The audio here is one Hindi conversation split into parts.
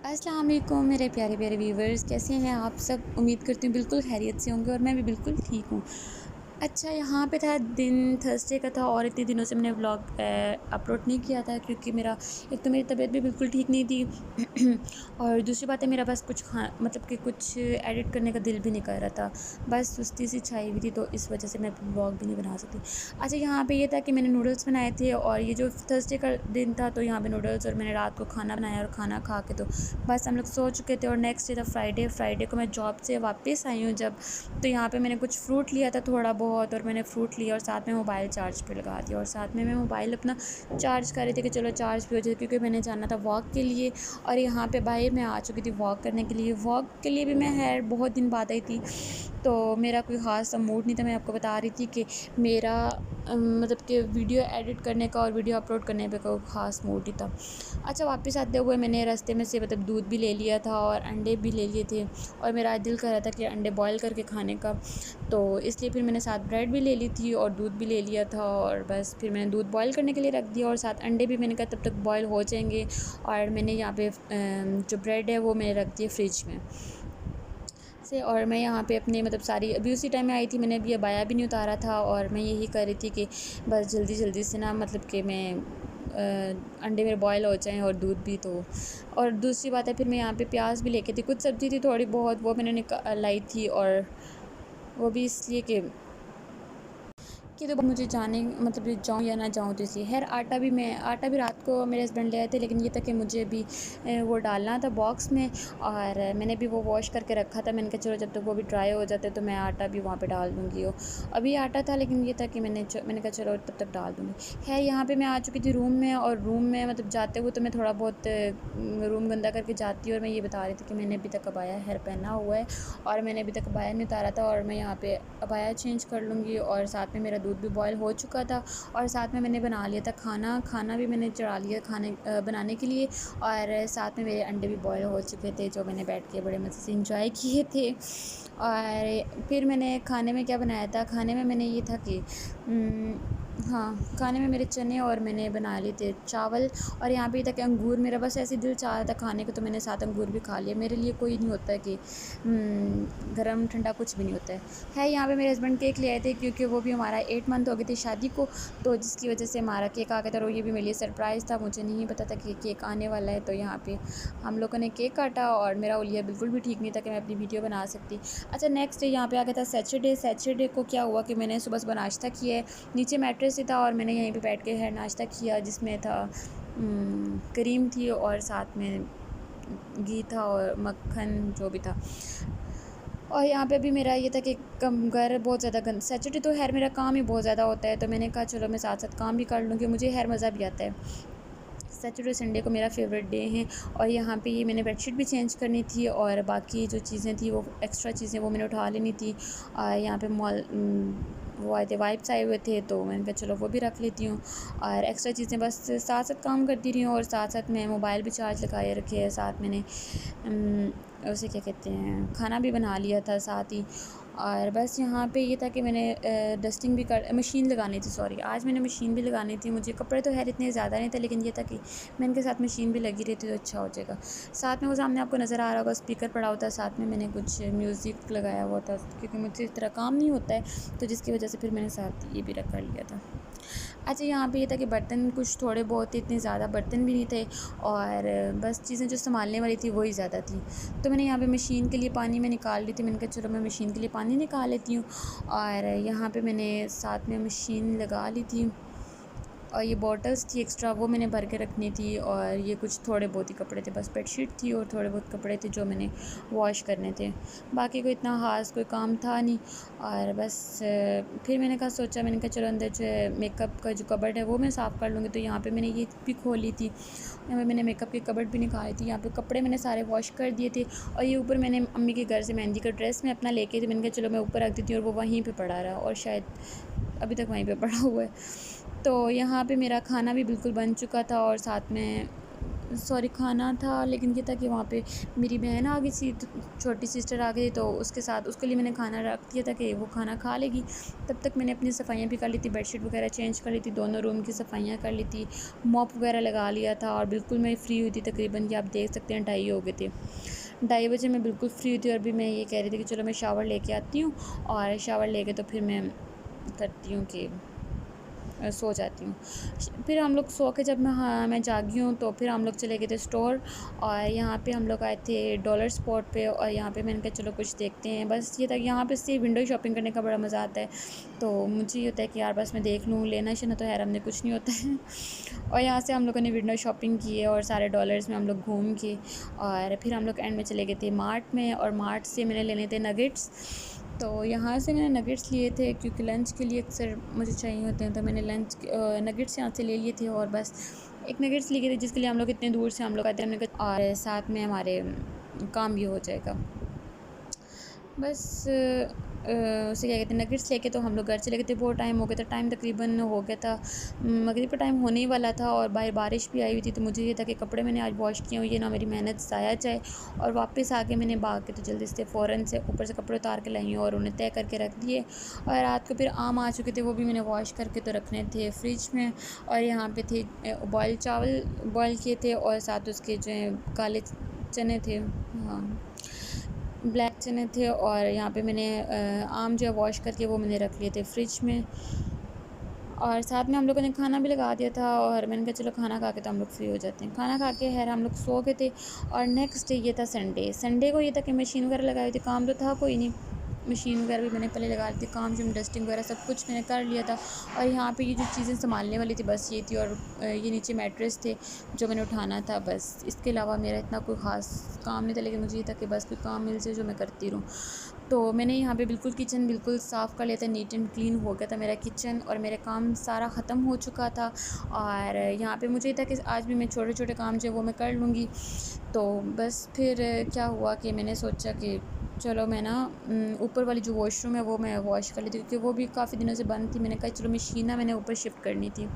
अस्सलाम वालेकुम मेरे प्यारे प्यारे व्यूवर्स, कैसे हैं आप सब। उम्मीद करती हूँ बिल्कुल खैरियत से होंगे और मैं भी बिल्कुल ठीक हूँ। अच्छा, यहाँ पे था दिन थर्सडे का था और इतने दिनों से मैंने व्लॉग अपलोड नहीं किया था क्योंकि मेरा एक तो मेरी तबीयत भी बिल्कुल ठीक नहीं थी और दूसरी बात है मेरा बस कुछ खा मतलब कि कुछ एडिट करने का दिल भी नहीं कर रहा था। बस सुस्ती सी छाई हुई थी तो इस वजह से मैं व्लॉग भी नहीं बना सकती। अच्छा, यहाँ पे ये था कि मैंने नूडल्स बनाए थे और ये जो थर्सडे का दिन था तो यहाँ पे नूडल्स और मैंने रात को खाना बनाया और खाना खा के तो बस हम लोग सो चुके थे। और नेक्स्ट डे था फ्राइडे को मैं जॉब से वापस आई हूँ जब, तो यहाँ पे मैंने कुछ फ्रूट लिया था थोड़ा बहुत और मैंने फ़्रूट लिया और साथ में मोबाइल चार्ज पे लगा दिया और साथ में मैं मोबाइल अपना चार्ज कर रही थी कि चलो चार्ज भी हो जाए क्योंकि मैंने जाना था वॉक के लिए। और यहाँ पे बाहर मैं आ चुकी थी वॉक करने के लिए। वॉक के लिए भी मैं बहुत दिन बाद आई थी तो मेरा कोई ख़ास सा मूड नहीं था। मैं आपको बता रही थी कि मेरा मतलब कि वीडियो एडिट करने का और वीडियो अपलोड करने पे कोई ख़ास मूड नहीं था। अच्छा, वापस आते हुए मैंने रास्ते में से मतलब दूध भी ले लिया था और अंडे भी ले लिए थे और मेरा आज दिल कर रहा था कि अंडे बॉयल करके खाने का, तो इसलिए फिर मैंने साथ ब्रेड भी ले ली थी और दूध भी ले लिया था। और बस फिर मैंने दूध बॉयल करने के लिए रख दिया और साथ अंडे भी मैंने कहा तब तक बॉयल हो जाएंगे। और मैंने यहाँ पे जो ब्रेड है वो मैंने रख दिया फ्रिज में से। और मैं यहाँ पे अपने मतलब सारी अभी उसी टाइम में आई थी, मैंने अभी अबाया भी नहीं उतारा था और मैं यही कर रही थी कि बस जल्दी जल्दी से ना मतलब कि मैं अंडे मेरे बॉयल हो जाएं और दूध भी। तो और दूसरी बात है फिर मैं यहाँ पे प्याज भी लेके थी, कुछ सब्ज़ी थी थोड़ी बहुत वो मैंने लाई थी और वो भी इसलिए कि तो मुझे जाने मतलब जाऊँ या ना जाऊँ तो इसलिए खैर आटा भी रात को मेरे हस्बैंड ले आए थे, लेकिन ये था कि मुझे भी वो डालना था बॉक्स में और मैंने भी वो वॉश करके रखा था। मैंने कहा चलो जब तक वो भी ड्राई हो जाते तो मैं आटा भी वहाँ पे डाल दूँगी। वो अभी आटा था लेकिन ये था कि मैंने कहा चलो तब तक डाल दूँगी। खैर यहाँ पर मैं आ चुकी थी रूम में और रूम में मतलब जाते हुए तो मैं थोड़ा बहुत रूम गंदा करके जाती हूँ। और मैं ये बता रही थी कि मैंने अभी तक अबाया हेयर पहना हुआ है और मैंने अभी तक अबाया नहीं उतारा था और मैं यहाँ पे अबाया चेंज कर लूँगी। और साथ में मेरा दूध भी बॉयल हो चुका था और साथ में मैंने बना लिया था खाना भी मैंने चढ़ा लिया बनाने के लिए। और साथ में मेरे अंडे भी बॉयल हो चुके थे जो मैंने बैठ के बड़े मज़े से इंजॉय किए थे। और फिर मैंने खाने में क्या बनाया था, खाने में मैंने ये था कि हाँ, खाने में मेरे चने और मैंने बना लिए थे चावल। और यहाँ पे था कि अंगूर मेरा बस ऐसे दिल चाह रहा था खाने को तो मैंने साथ अंगूर भी खा लिया। मेरे लिए कोई नहीं होता है कि गरम ठंडा कुछ भी नहीं होता है। यहाँ पे मेरे हस्बैंड केक ले आए थे क्योंकि वो भी हमारा 8 मंथ हो गए थे शादी को, तो जिसकी वजह से हमारा केक आ गया था और ये भी मेरे लिए सरप्राइज़ था। मुझे नहीं पता था कि केक आने वाला है। तो यहाँ पे हम लोगों ने केक काटा और मेरा ओलिया बिल्कुल भी ठीक नहीं था कि मैं अपनी वीडियो बना सकती। अच्छा, नेक्स्ट डे यहाँ पे आ गया था सैटरडे को क्या हुआ कि मैंने सुबह सुबह नाश्ता किया है, नीचे मैट्रेस ही था और मैंने यहीं पे बैठ के है नाश्ता किया जिसमें था क्रीम थी और साथ में घी था और मक्खन जो भी था। और यहाँ पे भी मेरा ये था कि कम घर बहुत ज़्यादा गंद सैटरडे तो खैर मेरा काम ही बहुत ज़्यादा होता है तो मैंने कहा चलो मैं साथ साथ काम भी कर लूँगी, मुझे खैर मज़ा भी आता है। सैटरडे संडे को मेरा फेवरेट डे है। और यहाँ पे ये मैंने बेडशीट भी चेंज करनी थी और बाकी जो चीज़ें थी वो एक्स्ट्रा चीज़ें वो मैंने उठा लेनी थी। और यहाँ पे वो आए थे वाइप्स आए हुए थे तो मैंने कहा चलो वो भी रख लेती हूँ और एक्स्ट्रा चीज़ें बस साथ साथ काम करती रही हूँ। और साथ साथ मैं मोबाइल भी चार्ज लगाए रखे है, साथ मैंने उसे क्या कहते हैं खाना भी बना लिया था साथ ही। और बस यहाँ पे ये था कि मैंने डस्टिंग भी कर मशीन लगानी थी, सॉरी आज मैंने मशीन भी लगानी थी। मुझे कपड़े तो खैर इतने ज़्यादा नहीं थे लेकिन ये था कि मैं इनके साथ मशीन भी लगी रहती तो अच्छा हो जाएगा। साथ में वो सामने आपको नज़र आ रहा होगा स्पीकर पड़ा होता है, साथ में मैंने कुछ म्यूज़िक लगाया हुआ था क्योंकि मुझसे इस तरह काम नहीं होता है तो जिसकी वजह से फिर मैंने साथ ये भी रख कर लिया था। अच्छा, यहाँ पे ये था कि बर्तन कुछ थोड़े बहुत थे, इतने ज़्यादा बर्तन भी नहीं थे और बस चीज़ें जो संभालने वाली थी वही ज़्यादा थी। तो मैंने यहाँ पे मशीन के लिए पानी मैं निकाल ली थी, मैंने कहा चलो मैं मशीन के लिए पानी निकाल लेती हूँ। और यहाँ पे मैंने साथ में मशीन लगा ली थी और ये बॉटल्स थी एक्स्ट्रा वो मैंने भर के रखनी थी। और ये कुछ थोड़े बहुत ही कपड़े थे, बस बेडशीट थी और थोड़े बहुत कपड़े थे जो मैंने वॉश करने थे, बाकी कोई इतना ख़ास कोई काम था नहीं। और बस फिर मैंने कहा चलो अंदर जो मेकअप का जो कबर्ड है वो मैं साफ़ कर लूँगी। तो यहाँ पे मैंने ये भी खोली थी, यहाँ पे मैंने मेकअप की कबर्ड भी निकाली थी। यहाँ पे कपड़े मैंने सारे वॉश कर दिए थे और ये ऊपर मैंने अम्मी के घर से मेहंदी का ड्रेस मैं अपना लेके थी, मैंने कहा चलो मैं ऊपर रख देती हूँ और वो वहीं पर पड़ा रहा और शायद अभी तक वहीं पर पड़ा हुआ है। तो यहाँ पे मेरा खाना भी बिल्कुल बन चुका था और साथ में सॉरी खाना था, लेकिन ये था कि वहाँ पे मेरी बहन आ गई थी, छोटी सिस्टर आ गई, तो उसके साथ उसके लिए मैंने खाना रख दिया था कि वो खाना खा लेगी। तब तक मैंने अपनी सफाइयाँ भी कर ली थी, बेडशीट वगैरह चेंज कर ली थी, दोनों रूम की सफाइयाँ कर ली थी, मॉप वगैरह लगा लिया था और बिल्कुल मैं फ्री हुई थी। तकरीबन ये आप देख सकते हैं 2:30 हो गए थे। 2:30 बजे मैं बिल्कुल फ्री हुई थी और अभी मैं ये कह रही थी कि चलो मैं शावर लेके आती हूँ, और शावर लेके तो फिर मैं करती हूँ कि सो जाती हूँ। फिर हम लोग सो के जब मैं जागी हूँ, तो फिर हम लोग चले गए थे स्टोर, और यहाँ पे हम लोग आए थे डॉलर स्पॉट पे, और यहाँ पे मैंने कहा चलो कुछ देखते हैं। बस ये था कि यहाँ पे से विंडो शॉपिंग करने का बड़ा मज़ा आता है। तो मुझे ये होता है कि यार बस मैं देख लूँ, लेना शना तो यार हमने कुछ नहीं होता है। और यहाँ से हम लोगों ने विंडो शॉपिंग की है और सारे डॉलर्स में हम लोग घूम के, और फिर हम लोग एंड में चले गए थे मार्ट में, और मार्ट से मैंने लेने थे नगेट्स। तो यहाँ से मैंने नगेट्स लिए थे क्योंकि लंच के लिए अक्सर मुझे चाहिए होते हैं, तो मैंने नगेट्स यहाँ से ले लिए थे, और बस एक नगेट्स लिए थे जिसके लिए हम लोग इतने दूर से हम लोग आए थे। हमने कहा और साथ में हमारे काम भी हो जाएगा। बस उसे क्या कहते हैं, नगेट्स लेके तो हम लोग घर चले गए थे। बहुत टाइम हो गया था, टाइम तकरीबन हो गया था, मगरिब का टाइम होने ही वाला था, और बाहर बारिश भी आई हुई थी। तो मुझे ये था कि कपड़े मैंने आज वॉश किए हुए, ये ना मेरी मेहनत ज़ाया जाए। और वापस आके मैंने भाग के तो जल्दी से फ़ौरन से ऊपर से कपड़े उतार के लाई और उन्हें तय करके रख दिए। और रात को फिर आम आ चुके थे, वो भी मैंने वॉश करके तो रखने थे फ्रिज में। और यहाँ पे थे बॉयल चावल बॉयल किए थे, और साथ उसके जो है काले चने थे, हाँ ब्लैक चने थे, और यहाँ पे मैंने आम जो है वॉश करके वो मैंने रख लिए थे फ्रिज में। और साथ में हम लोगों ने खाना भी लगा दिया था, और मैंने कहा चलो खाना खा के तो हम लोग फ्री हो जाते हैं। खाना खा के खैर हम लोग सो गए थे। और नेक्स्ट डे ये था संडे। संडे को ये था कि मशीन वगैरह लगाई थी, काम तो था कोई नहीं, मशीन वगैरह भी मैंने पहले लगा ली थी, काम जो डस्टिंग वगैरह सब कुछ मैंने कर लिया था। और यहाँ पे ये जो चीज़ें संभालने वाली थी बस ये थी, और ये नीचे मैट्रेस थे जो मैंने उठाना था, बस इसके अलावा मेरा इतना कोई ख़ास काम नहीं था। लेकिन मुझे ये था कि बस कोई काम मिल जाए जो मैं करती रहूँ। तो मैंने यहाँ पे बिल्कुल किचन बिल्कुल साफ़ कर लिया था, नीट एंड क्लीन हो गया था मेरा किचन, और मेरा काम सारा ख़त्म हो चुका था। और यहाँ पे मुझे ये था कि आज भी मैं छोटे छोटे काम जो है वो मैं कर लूँगी। तो बस फिर क्या हुआ कि मैंने सोचा कि चलो मैं ना ऊपर वाली जो वॉशरूम है वो मैं वॉश कर लेती हूँ, क्योंकि वो भी काफ़ी दिनों से बंद थी। मैंने कहा चलो मशीन ना मैंने ऊपर शिफ्ट करनी थी,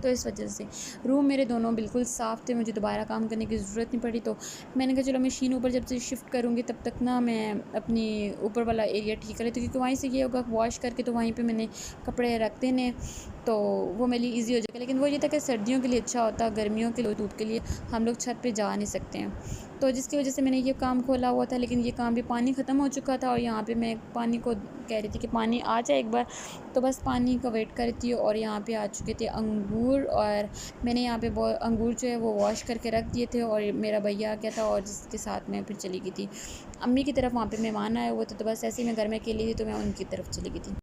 तो इस वजह से रूम मेरे दोनों बिल्कुल साफ़ थे, मुझे दोबारा काम करने की ज़रूरत नहीं पड़ी। तो मैंने कहा चलो मशीन ऊपर जब से शिफ्ट करूँगी तब तक ना मैं अपनी ऊपर वाला एरिया ठीक कर लेती हूँ, क्योंकि वहीं से ये होगा वॉश करके तो वहीं पे मैंने कपड़े रख देने, तो वो मेरे लिए ईज़ी हो जाएगा। लेकिन वो ये था कि सर्दियों के लिए अच्छा होता, गर्मियों के लिए धूप के लिए हम लोग छत पे जा नहीं सकते हैं, तो जिसकी वजह से मैंने ये काम खोला हुआ था। लेकिन ये काम भी पानी ख़त्म हो चुका था, और यहाँ पे मैं पानी को कह रही थी कि पानी आ जाए एक बार, तो बस पानी का वेट कर रही थी। और यहाँ पे आ चुके थे अंगूर, और मैंने यहाँ पे वो अंगूर जो है वो वॉश करके रख दिए थे, और मेरा भैया आ गया था और जिसके साथ मैं फिर चली गई थी अम्मी की तरफ। वहाँ पे मेहमान आए हुए थे, तो बस ऐसे ही मैं घर में अकेली थी तो मैं उनकी तरफ चली गई थी।